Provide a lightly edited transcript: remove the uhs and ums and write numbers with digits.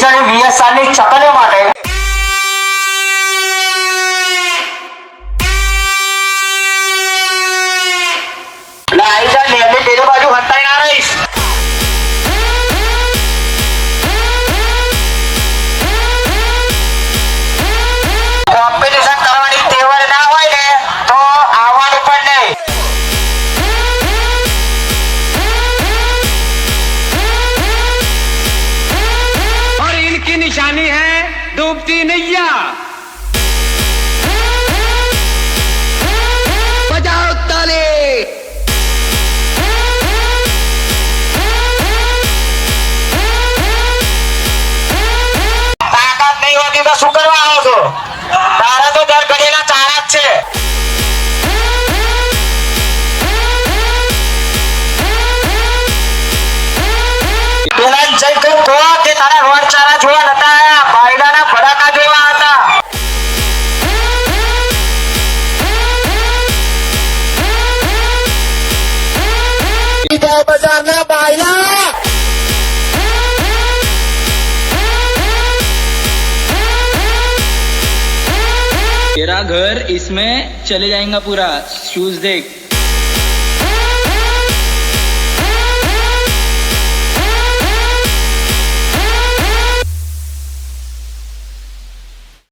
Stationary 20 સાલની ચકલીઓ માટે બાજુ હટાઈ ના રહીશ. કોમ્પિટિશન કરવાની તેવડ ના હોય ને તો આવવાનું પણ નહીં. और इनकी निशानी है डूबती नैया. बजाओ ताली. તાકાત નહીં હોતી તો શું કરવા આવો છો? તારા તો દર ઘડીના ચારા જ છે. પેલા જઈ કહો કે તારા રોડ ચારા જોવા નતા આયા, બાયડાના ભડાકા જોવા હતા. બજારના બાયડા तेरा घर इसमें चले जाएगा पूरा. शूज देख.